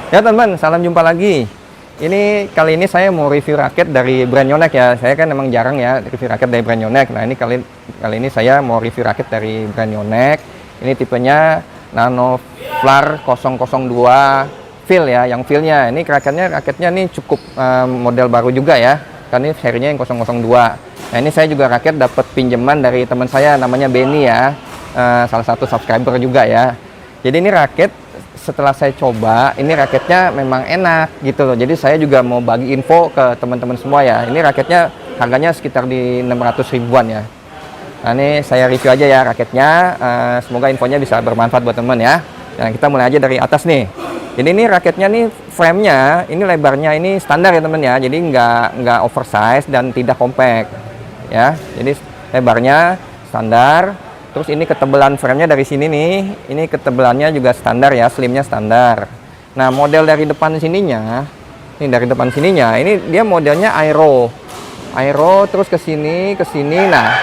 Ya teman, salam jumpa lagi. Ini kali ini saya mau review raket dari brand Yonex ya. Saya kan memang jarang ya review raket dari brand Yonex. Nah ini kali ini saya mau review raket dari brand Yonex. Ini tipenya Nano Flare 002 feel ya. Yang feelnya ini raketnya nih cukup model baru juga ya. Karena ini serinya yang 002. Nah ini saya juga raket dapat pinjaman dari teman saya namanya Benny ya. Salah satu subscriber juga ya. Jadi ini raket setelah saya coba, ini raketnya memang enak gitu loh. Jadi saya juga mau bagi info ke teman-teman semua ya. Ini raketnya harganya sekitar di 600 ribuan ya. Nah ini saya review aja ya raketnya. Semoga infonya bisa bermanfaat buat teman ya. Nah kita mulai aja dari atas nih. Jadi ini raketnya nih framenya, ini lebarnya ini standar ya teman ya. Jadi nggak oversize dan tidak compact ya. Jadi lebarnya standar. Terus ini ketebalan framenya dari sini nih, ini ketebalannya juga standar ya, slimnya standar. Nah model dari depan sininya, ini dia modelnya aero terus ke sini. Nah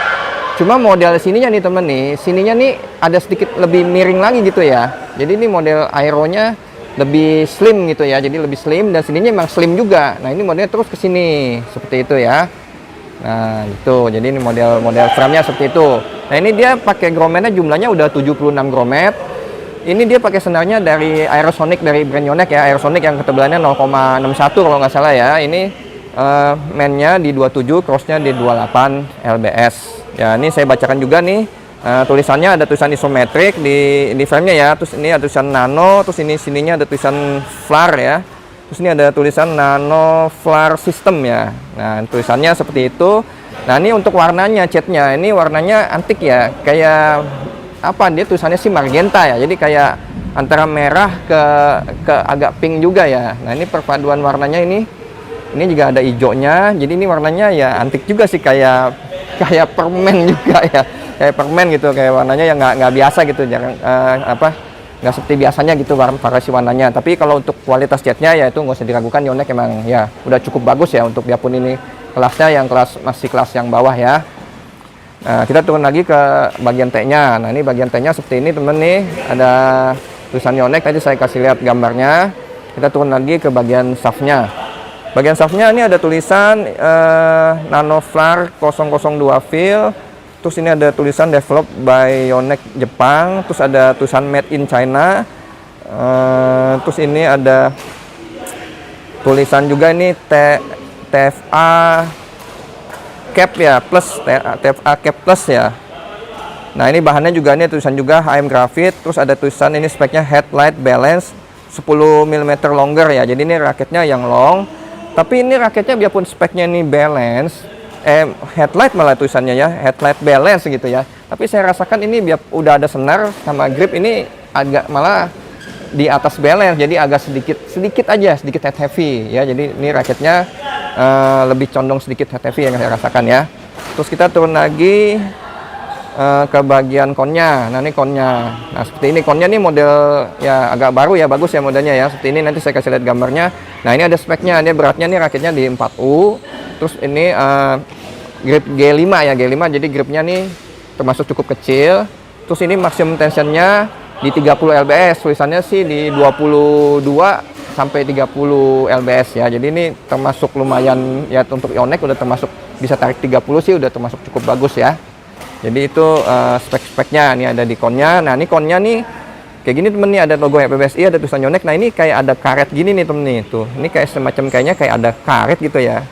cuma model sininya nih temen nih, sininya nih ada sedikit lebih miring lagi gitu ya. Jadi ini model aeronya lebih slim gitu ya, jadi lebih slim dan sininya emang slim juga. Nah ini modelnya terus ke sini seperti itu ya. Nah itu, jadi ini model framenya seperti itu. Nah ini dia pakai grometnya jumlahnya udah 76 gromet. Ini dia pakai senarnya dari Aerosonic dari brand Yonex ya. Aerosonic yang ketebalannya 0,61 kalau nggak salah ya. Ini mainnya di 27, crossnya di 28 lbs. Ya ini saya bacakan juga nih. Tulisannya ada tulisan isometrik di framenya ya. Terus ini ada tulisan nano, terus ini sininya ada tulisan Flare ya. Terus ini ada tulisan Nano Flare System ya. Nah tulisannya seperti itu. Nah ini untuk warnanya, catnya ini warnanya antik ya, kayak apa, dia tulisannya sih magenta ya, jadi kayak antara merah ke agak pink juga ya. Nah ini perpaduan warnanya ini juga ada hijaunya, jadi ini warnanya ya antik juga sih, kayak permen juga ya, kayak permen gitu, kayak warnanya yang nggak biasa gitu, jarang nggak seperti biasanya gitu variasi warnanya. Tapi kalau untuk kualitas catnya ya itu nggak usah diragukan, Yonex emang ya udah cukup bagus ya untuk dia pun ini kelasnya yang masih kelas yang bawah ya. Nah kita turun lagi ke bagian T-nya. Nah ini bagian T-nya seperti ini temen nih, ada tulisan Yonex, tadi saya kasih lihat gambarnya. Kita turun lagi ke bagian shaftnya. Bagian shaftnya ini ada tulisan Nano Flare 002 feel. Terus ini ada tulisan develop by Yonex Jepang. Terus ada tulisan made in China. Terus ini ada tulisan juga ini TFA cap ya plus, TFA cap plus ya. Nah ini bahannya juga, ini tulisan juga HM Graphite. Terus ada tulisan ini speknya headlight balance 10 mm longer ya. Jadi ini raketnya yang long. Tapi ini raketnya biarpun speknya ini balance, headlight malah tulisannya ya, headlight balance gitu ya. Tapi saya rasakan ini udah ada senar sama grip, ini agak malah di atas balance, jadi agak sedikit head heavy ya. Jadi ini raketnya lebih condong sedikit head heavy yang saya rasakan ya. Terus kita turun lagi ke bagian konnya. Nah ini konnya, nah seperti ini konnya, nih model ya agak baru ya, bagus ya modelnya ya, seperti ini. Nanti saya kasih lihat gambarnya. Nah ini ada speknya, ini beratnya nih raketnya di 4U. Terus ini grip G5 ya, G5, jadi gripnya nih termasuk cukup kecil. Terus ini maksimum tensionnya di 30 lbs, tulisannya sih di 22 sampai 30 lbs ya. Jadi ini termasuk lumayan ya, untuk Yonex udah termasuk bisa tarik 30 sih udah termasuk cukup bagus ya. Jadi itu spek-speknya ini ada di konnya. Nah ini konnya nih kayak gini temen nih, ada logo PBSI, ada tulisan Yonex. Nah ini kayak ada karet gini nih temen nih, tuh ini kayak semacam kayaknya kayak ada karet gitu ya,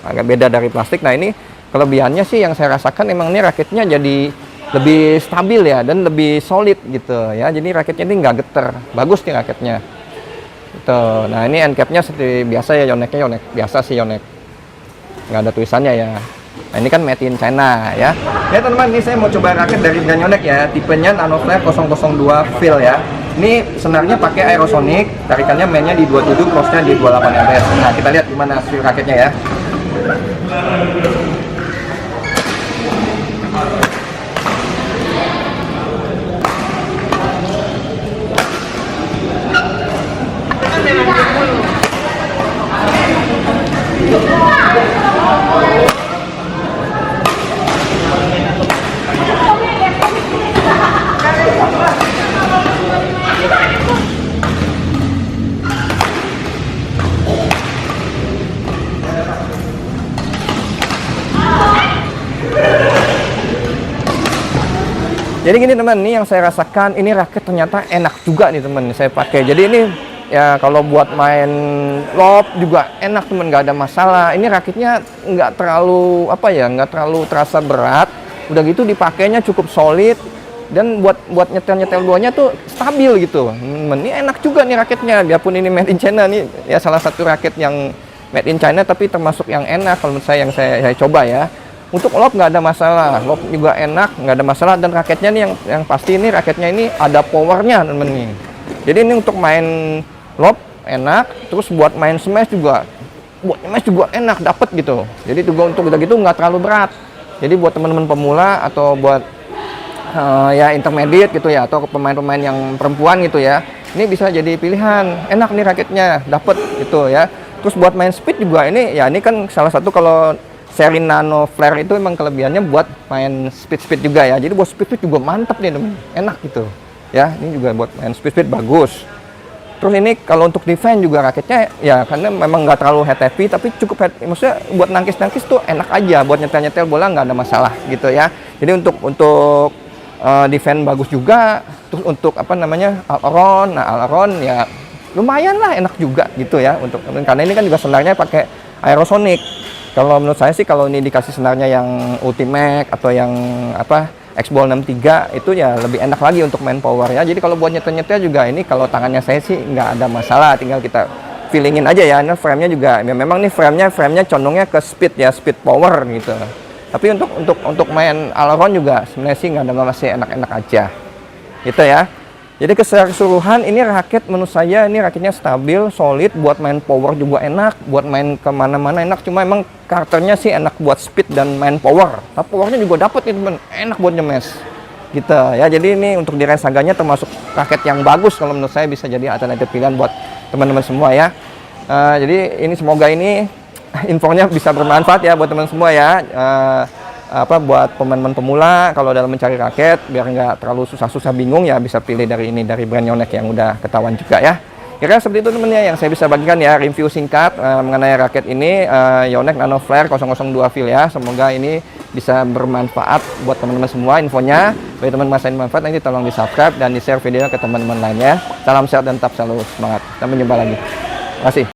agak beda dari plastik. Nah ini kelebihannya sih yang saya rasakan, emang ini raketnya jadi lebih stabil ya dan lebih solid gitu ya. Jadi raketnya ini nggak geter, bagus nih raketnya gitu. Nah ini end capnya seperti biasa ya, Yonexnya Yonex biasa sih, Yonex nggak ada tulisannya ya. Nah ini kan made in China ya. Ya teman-teman, ini saya mau coba raket dari brand Yonex ya, tipenya Nano Flare 002 feel ya. Ini senarnya pakai Aerosonic, tarikannya mainnya di 27, crossnya di 28 lbs. Nah kita lihat gimana hasil raketnya ya. Jadi gini teman, ini yang saya rasakan, ini raket ternyata enak juga nih teman, saya pakai. Jadi ini ya kalau buat main lob juga enak teman, nggak ada masalah. Ini raketnya nggak terlalu apa ya, nggak terlalu terasa berat. Udah gitu dipakainya cukup solid dan buat nyetel buahnya tuh stabil gitu. Ini enak juga nih raketnya. Biarpun ini made in China nih, ya salah satu raket yang made in China tapi termasuk yang enak kalau menurut saya, yang saya coba ya. Untuk lob nggak ada masalah, lob juga enak, nggak ada masalah. Dan raketnya nih yang pasti ini raketnya ini ada powernya temen nih. Jadi ini untuk main lob enak, terus buat main smash juga, enak, dapet gitu. Jadi juga untuk udah gitu nggak terlalu berat. Jadi buat teman-teman pemula atau buat ya intermediate gitu ya, atau pemain-pemain yang perempuan gitu ya, ini bisa jadi pilihan. Enak nih raketnya, dapet gitu ya. Terus buat main speed juga ini, ya ini kan salah satu kalau seri Nano Flare itu emang kelebihannya buat main speed juga ya. Jadi buat speed juga mantap nih temen, enak gitu ya. Ini juga buat main speed bagus. Terus ini kalau untuk defense juga raketnya ya, karena memang nggak terlalu head heavy tapi cukup head, maksudnya buat nangkis tuh enak aja, buat nyetel bola nggak ada masalah gitu ya. Jadi untuk defense bagus juga. Terus untuk apa namanya Alaron ya lumayan lah, enak juga gitu ya. Untuk karena ini kan juga senarnya pakai Aerosonic. Kalau menurut saya sih kalau ini dikasih senarnya yang Ultimate atau yang apa X-Ball 63 itu ya lebih enak lagi untuk main power ya. Jadi kalau buat nyetel juga ini kalau tangannya saya sih nggak ada masalah, tinggal kita feelingin aja ya. Ini frame-nya juga ya, memang nih frame-nya condongnya ke speed ya, speed power gitu. Tapi untuk main Alaron juga sebenarnya sih nggak ada masalah, sih enak-enak aja gitu ya. Jadi keseluruhan ini raket menurut saya ini raketnya stabil, solid, buat main power juga enak, buat main kemana-mana enak. Cuma emang karakternya sih enak buat speed dan main power. Tapi powernya juga dapet nih temen, enak buat nyemes gitu ya. Jadi ini untuk di Ren Saganya termasuk raket yang bagus kalau menurut saya, bisa jadi alternatif pilihan buat teman-teman semua ya. Jadi ini semoga ini infonya bisa bermanfaat ya buat teman semua ya. Buat pemain-pemain pemula kalau dalam mencari raket biar nggak terlalu susah-susah bingung ya, bisa pilih dari brand Yonex yang udah ketahuan juga ya. Kira-kira seperti itu teman-teman ya yang saya bisa bagikan ya, review singkat mengenai raket ini Yonex Nano Flare 002 feel ya. Semoga ini bisa bermanfaat buat teman-teman semua infonya. Bagi teman-teman masa manfaat, nanti tolong di subscribe dan di share video ke teman-teman lainnya. Salam sehat dan tetap selalu semangat. Sampai jumpa lagi. Terima kasih.